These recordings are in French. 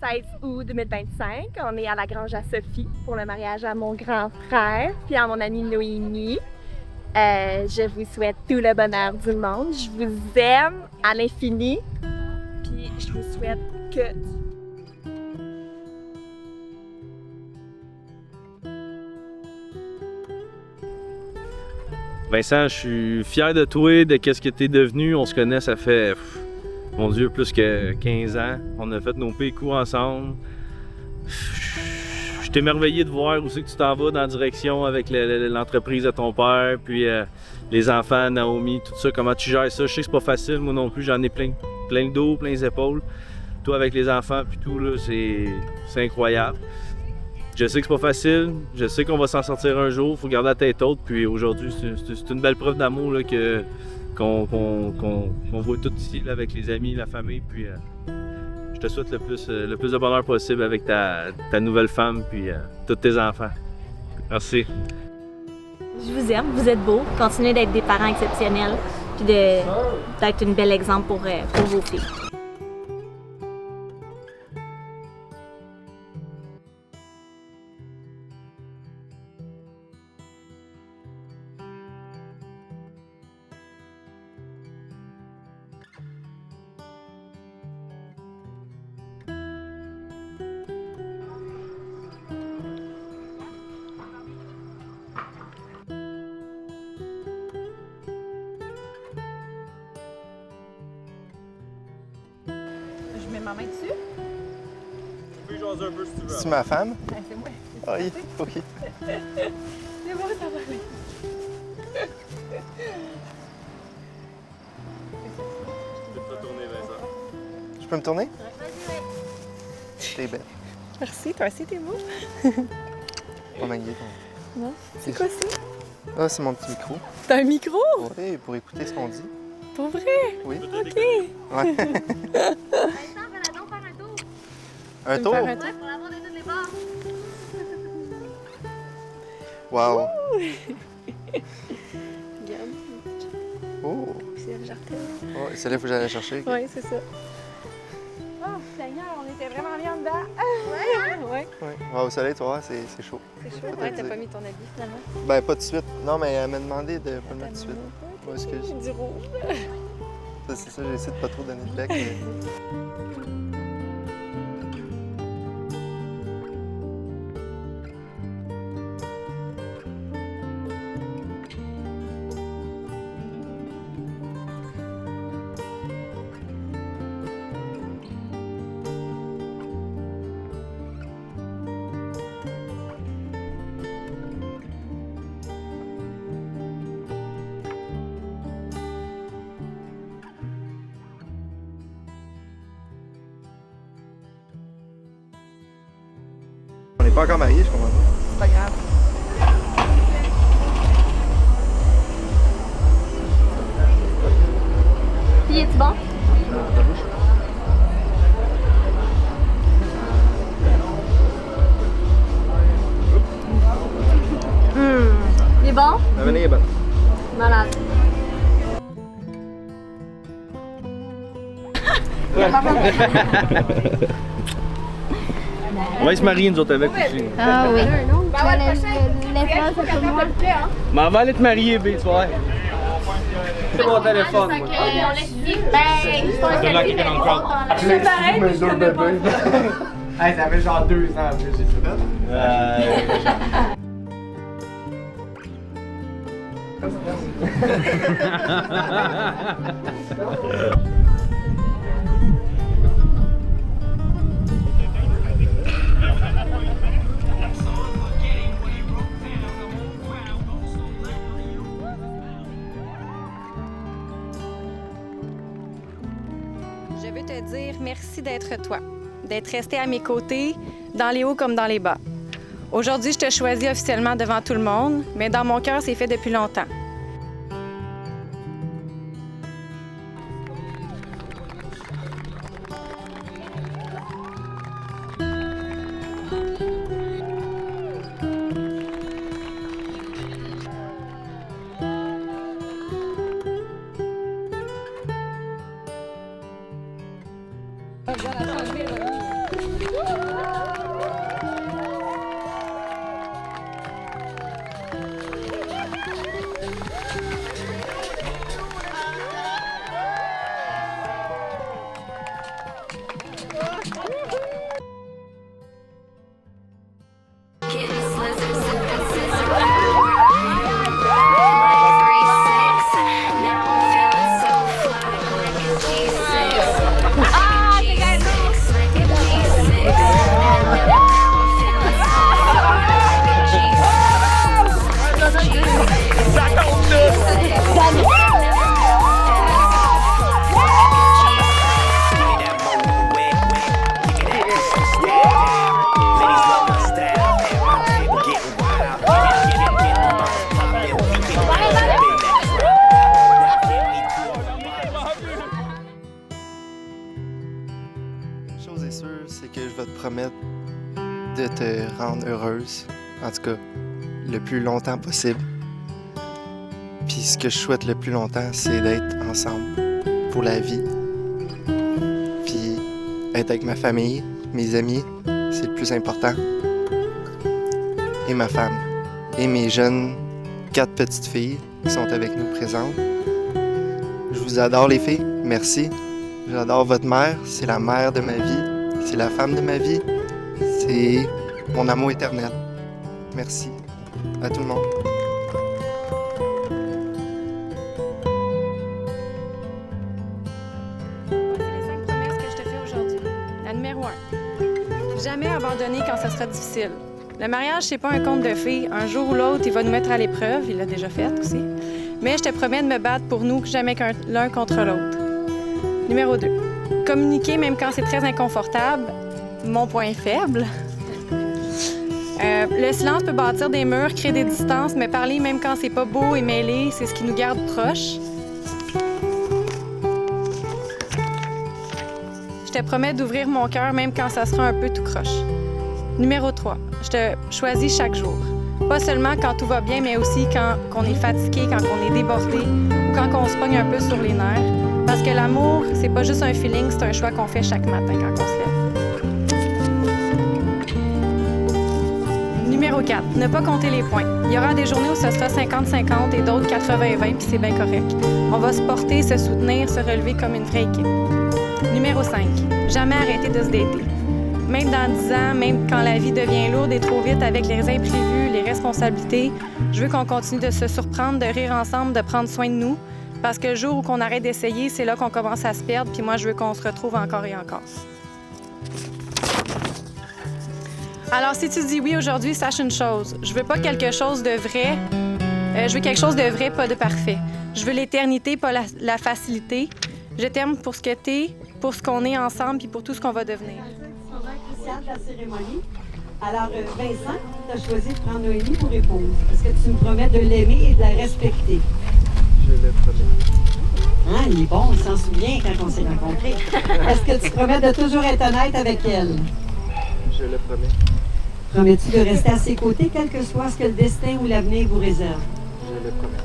16 août 2025. On est à la Grange à Sophie pour le mariage à mon grand frère puis à mon amie Noémie. Je vous souhaite tout le bonheur du monde. Je vous aime à l'infini. Puis je vous souhaite que... Vincent, je suis fier de toi, de qu'est-ce que tu es devenu. On se connaît, ça fait, mon Dieu, plus que 15 ans. On a fait nos pires coups ensemble. Je suis émerveillé de voir où c'est que tu t'en vas dans la direction avec l'entreprise de ton père, puis les enfants, Naomi, tout ça, comment tu gères ça. Je sais que c'est pas facile, moi non plus, j'en ai plein le dos, plein les épaules. Toi avec les enfants, puis tout, là, c'est incroyable. Je sais que c'est pas facile, je sais qu'on va s'en sortir un jour, il faut garder la tête haute, puis aujourd'hui, c'est une belle preuve d'amour là, qu'on voit tout ici là, avec les amis, la famille, puis je te souhaite le plus de bonheur possible avec ta nouvelle femme, puis tous tes enfants. Merci. Je vous aime, vous êtes beaux, continuez d'être des parents exceptionnels, puis d'être un bel exemple pour vos filles. Je mets ma main dessus. Tu peux jaser un peu si tu veux. C'est ma femme? C'est moi. Ah oui, ok. C'est bon, ça va aller. Tu peux te tourner, Vincent. Je peux me tourner? Vas-y, T'es belle. Merci, toi aussi, t'es beau. Pas manier ton... Non? C'est quoi ça? Ah, c'est mon petit micro. T'as un micro? Oui, pour écouter ce qu'on dit. Pour vrai? Oui. Ok. Ouais. Vincent, fais-la donc faire un tour. Un Tu tour? veux me faire un tour? Ouais, pour l'avoir de toutes les bords. Wow. Regarde. Oh. C'est le jardin. Ouais, celle-là, il faut que j'aille la chercher. Oui, c'est ça. Oh, Seigneur, on était vraiment bien dedans. Ouais. Ouais. Ouais, au soleil, tu vois, c'est chaud. C'est chaud. Ouais, t'as pas mis ton habit finalement. Ben, pas de suite. Non, mais elle m'a demandé de pas le mettre de suite. Ouais, excuse. Du rouge. Ça, c'est ça, j'essaie de pas trop donner de bec. On n'est pas encore mariés, je comprends pas. C'est pas grave. Puis, es-tu bon? Il est bon? La vanille est bonne. Malade. On va se marier, nous autres, avec aussi. Ah oui. L'effort, c'est pour moi. Mais on va aller te marier, B, tu vois. C'est mon téléphone, moi. Ben, C'est pareil, mais je connais pas. Hey, ça fait genre 2 ans que j'ai fait Je veux te dire merci d'être toi, d'être resté à mes côtés, dans les hauts comme dans les bas. Aujourd'hui, je te choisis officiellement devant tout le monde, mais dans mon cœur, c'est fait depuis longtemps. rendre heureuse, en tout cas, le plus longtemps possible. Puis ce que je souhaite le plus longtemps, c'est d'être ensemble pour la vie. Puis être avec ma famille, mes amis, c'est le plus important. Et ma femme. Et mes jeunes 4 petites filles qui sont avec nous présentes. Je vous adore les filles, merci. J'adore votre mère, c'est la mère de ma vie, c'est la femme de ma vie, c'est mon amour éternel. Merci à tout le monde. C'est les 5 promesses que je te fais aujourd'hui. La numéro 1. Jamais abandonner quand ça sera difficile. Le mariage, c'est pas un conte de fées. Un jour ou l'autre, il va nous mettre à l'épreuve. Il l'a déjà fait aussi. Mais je te promets de me battre pour nous, jamais l'un contre l'autre. Numéro 2. Communiquer même quand c'est très inconfortable. Mon point faible. Le silence peut bâtir des murs, créer des distances, mais parler même quand c'est pas beau et mêlé, c'est ce qui nous garde proches. Je te promets d'ouvrir mon cœur même quand ça sera un peu tout croche. Numéro 3. Je te choisis chaque jour. Pas seulement quand tout va bien, mais aussi quand on est fatigué, quand on est débordé ou quand on se pogne un peu sur les nerfs. Parce que l'amour, c'est pas juste un feeling, c'est un choix qu'on fait chaque matin quand on se lève. Numéro 4. Ne pas compter les points. Il y aura des journées où ce sera 50-50 et d'autres 80-20, puis c'est bien correct. On va se porter, se soutenir, se relever comme une vraie équipe. Numéro 5. Jamais arrêter de se dater. Même dans 10 ans, même quand la vie devient lourde et trop vite avec les imprévus, les responsabilités, je veux qu'on continue de se surprendre, de rire ensemble, de prendre soin de nous. Parce que le jour où on arrête d'essayer, c'est là qu'on commence à se perdre, puis moi, je veux qu'on se retrouve encore et encore. Alors, si tu dis oui aujourd'hui, sache une chose. Je veux pas quelque chose de vrai. Je veux quelque chose de vrai, pas de parfait. Je veux l'éternité, pas la facilité. Je t'aime pour ce que t'es, pour ce qu'on est ensemble, puis pour tout ce qu'on va devenir. De la cérémonie. Alors, Vincent, tu as choisi de prendre Noémie pour épouse. Est-ce que tu me promets de l'aimer et de la respecter? Je le promets. Hein, il est bon, il s'en souvient quand on s'est rencontrés. Est-ce que tu promets de toujours être honnête avec elle? Je le promets. Promets-tu de rester à ses côtés, quel que soit ce que le destin ou l'avenir vous réserve? Je le promets.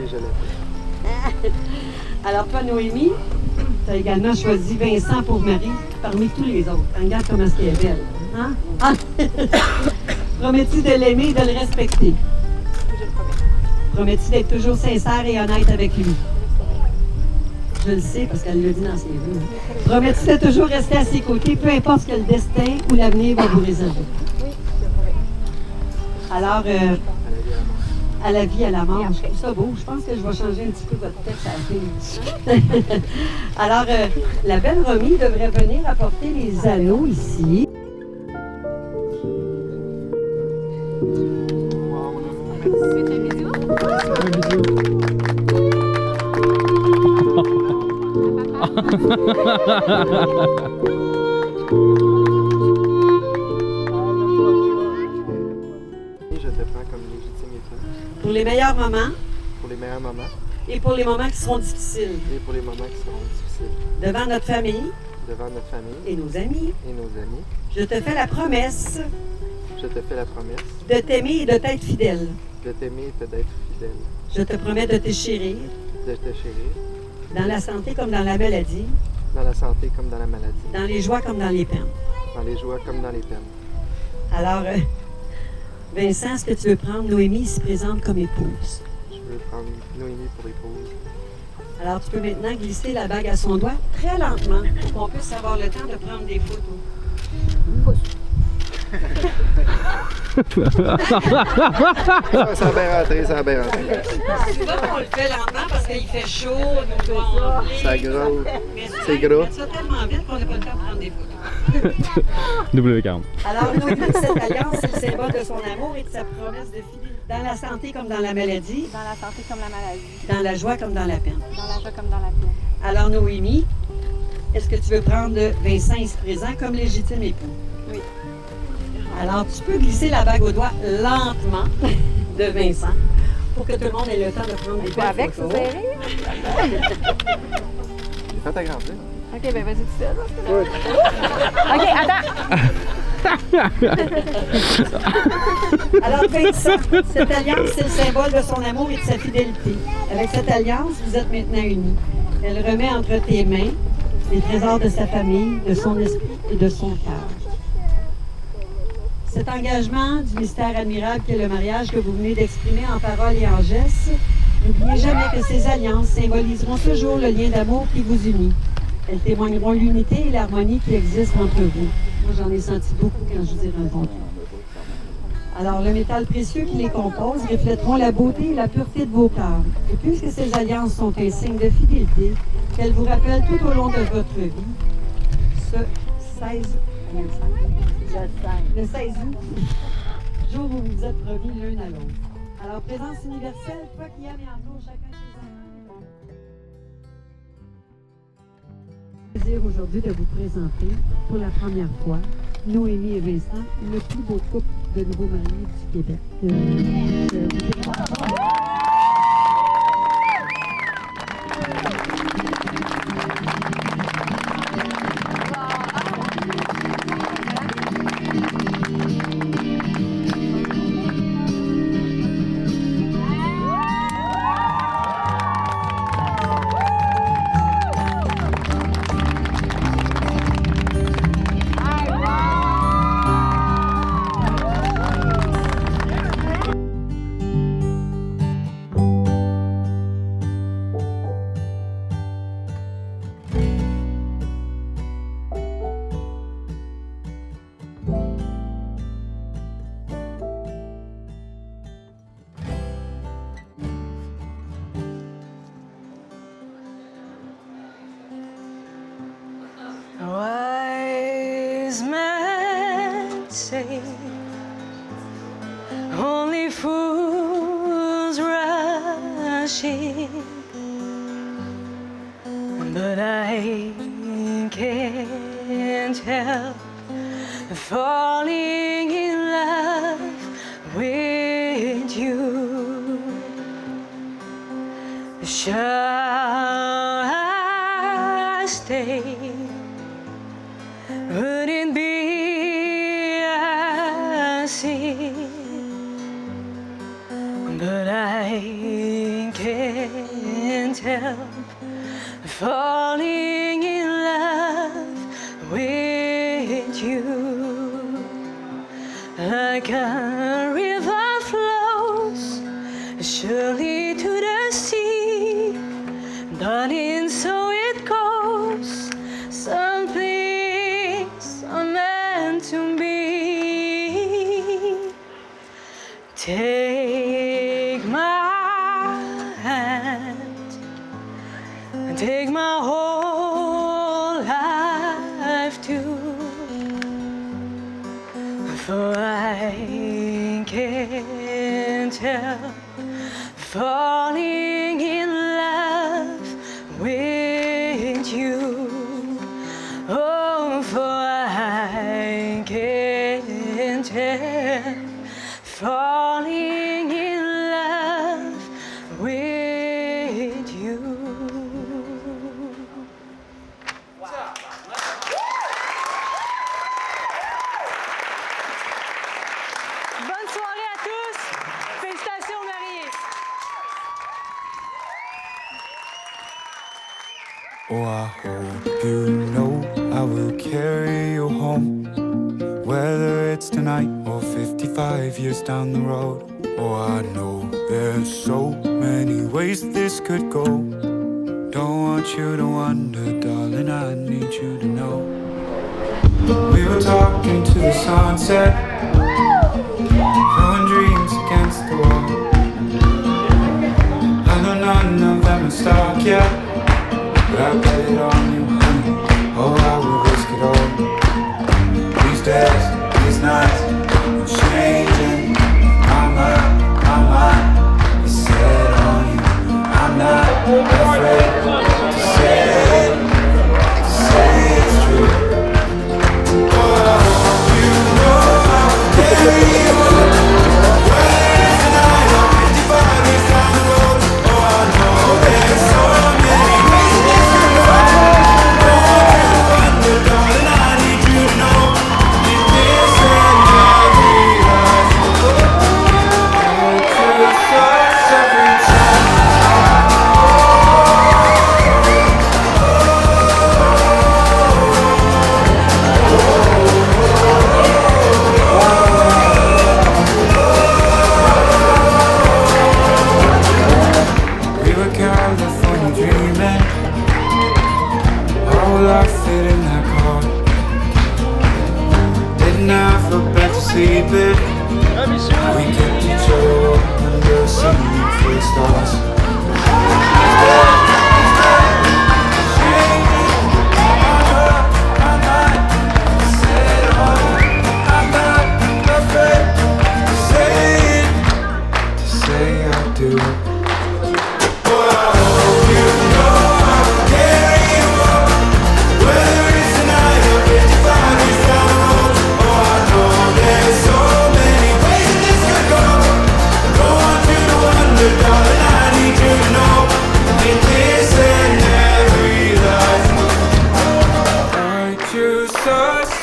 Et je le promets. Alors, toi, Noémie, tu as également choisi Vincent pour mari parmi tous les autres. Regarde comment est-ce qu'elle est belle. Hein? Ah! Promets-tu de l'aimer et de le respecter? Je le promets. Promets-tu d'être toujours sincère et honnête avec lui? Je le sais parce qu'elle le dit dans ses vœux. Promets-tu de toujours rester à ses côtés, peu importe ce que le destin ou l'avenir va vous réserver? Oui, je le promets. Alors, à la vie, à la mort. Je trouve ça beau. Je pense que je vais changer un petit peu votre texte à la fin. Alors, la belle Romy devrait venir apporter les anneaux ici. Je te prends comme légitime époux Pour les meilleurs moments pour les meilleurs moments et pour les moments qui seront difficiles. et pour les moments qui seront difficiles. Devant notre famille Devant notre famille et nos amis, et nos amis, je te fais la promesse je te fais la promesse de t'aimer et de t'être fidèle. de t'aimer et d'être fidèle, Je te promets de te chérir, de te chérir, dans la santé comme dans la maladie, dans la santé comme dans la maladie, dans les joies comme dans les peines. dans les joies comme dans les peines. Alors, Vincent, est-ce que tu veux prendre Noémie ici présente comme épouse? Je veux prendre Noémie pour épouse. Alors, tu peux maintenant glisser la bague à son doigt très lentement pour qu'on puisse avoir le temps de prendre des photos. Ça a bien rentré, ça a bien rentré. Souvent, on le fait lentement parce qu'il fait chaud, nos doigts enflés. Ça gros. Mais souvent, C'est il gras. fait ça tellement vite qu'on n'a pas le temps de prendre des photos. W40. Alors, Noémie, cette alliance, c'est le symbole de son amour et de sa promesse de fidélité. Dans la santé comme dans la maladie, Dans la santé comme la maladie, dans la joie comme dans la peine. dans la joie comme dans la peine. Alors, Noémie, est-ce que tu veux prendre Vincent ici présent comme légitime époux? Oui. Alors, tu peux glisser la bague au doigt lentement de Vincent pour que tout le monde ait le temps de prendre des belles photos. J'ai fait agrandir. OK, ben vas-y tout seul. OK, attends. Alors, Vincent, cette alliance, c'est le symbole de son amour et de sa fidélité. Avec cette alliance, vous êtes maintenant unis. Elle remet entre tes mains les trésors de sa famille, de son esprit et de son cœur. Cet engagement du mystère admirable qu'est le mariage que vous venez d'exprimer en paroles et en gestes, n'oubliez jamais que ces alliances symboliseront toujours le lien d'amour qui vous unit. Elles témoigneront l'unité et l'harmonie qui existent entre vous. Moi, j'en ai senti beaucoup quand je vous ai rencontrés. Alors, le métal précieux qui les compose reflèteront la beauté et la pureté de vos cœurs. Et puisque ces alliances sont un signe de fidélité, qu'elles vous rappellent tout au long de votre vie, ce 16 août, jour où vous vous êtes remis l'un à l'autre. Alors, présence universelle, toi qui aimes et entoure chacun de tes enfants. Plaisir aujourd'hui de vous présenter pour la première fois Noémie et Vincent, le plus beau couple de nouveaux mariés du Québec. Wise men say only fools rush in, but I can't help falling in love with you. Shall I stay? Would it be a sin? But I can't help falling in love with you. Like a river flows surely to the sea, darling, so it goes. Some things are meant to be. Take my hand, take my whole life too, for I can't help falling in love with you. Oh, for I can't help falling in love with you. Bonne soirée à tous. Félicitations mariés. Oh, I hope you know I will carry you home, whether it's tonight or 55 years down the road. Oh, I know there's so many ways this could go. Don't want you to wonder, darling, I need you to know. We were talking to the sunset, throwing dreams against the wall. I know none of them are stuck yet, but I bet it on you, honey. Oh, I would risk it all. These days, these nights, I'm changing. My mind is set on you. I'm not afraid to say it's true. Oh, you know I would We kept each other up under singing for the stars.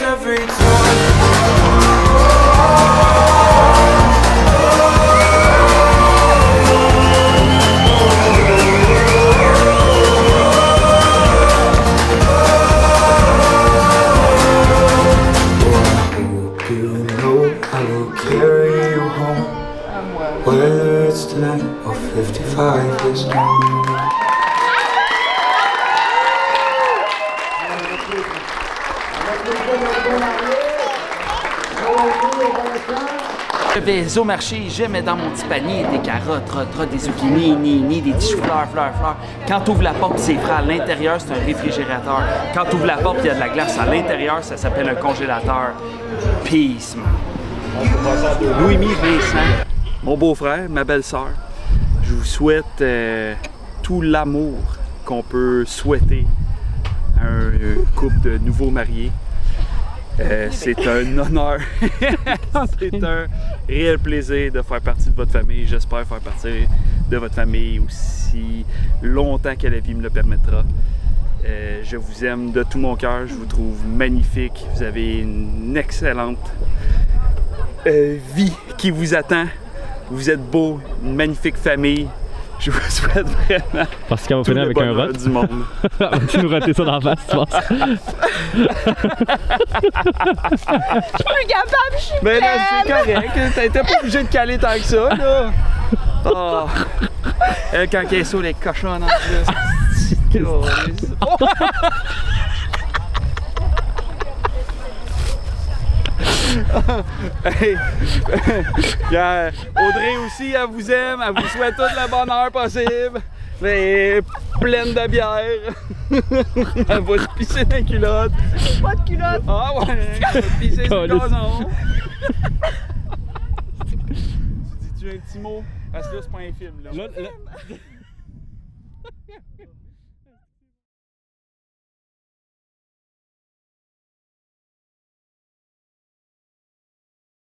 Every whether it's tonight or 55 years down the road. Je vais au marché, je mets dans mon petit panier des carottes, des zucchini, des petits choux-fleurs, fleurs. Quand tu ouvres la porte, c'est frais à l'intérieur, c'est un réfrigérateur. Quand tu ouvres la porte, il y a de la glace à l'intérieur, ça s'appelle un congélateur. Peace, man. Louis-Mi Vincent, mon beau-frère, ma belle-sœur, je vous souhaite tout l'amour qu'on peut souhaiter à un couple de nouveaux mariés. C'est un honneur, c'est un réel plaisir de faire partie de votre famille. J'espère faire partie de votre famille aussi longtemps que la vie me le permettra. Je vous aime de tout mon cœur, je vous trouve magnifique. Vous avez une excellente vie qui vous attend. Vous êtes beau, une magnifique famille. Je vous souhaite vraiment parce qu'elle va finir avec un rot du monde. Tu nous rater ça dans la face, tu penses? Je suis plus capable, je suis Mais là, c'est pleine. correct. T'étais pas obligé de caler tant que ça, là. Oh. Elle, quand elle est sur les cochons, en plus. Hey. Audrey aussi, elle vous aime, elle vous souhaite tout le bonheur possible. Mais pleine de bière. Elle va se pisser dans la culotte. Pas de culotte. Ah ouais, elle va se pisser sur le gazon. Tu dis-tu un petit mot? Parce que là, c'est pas un film, là.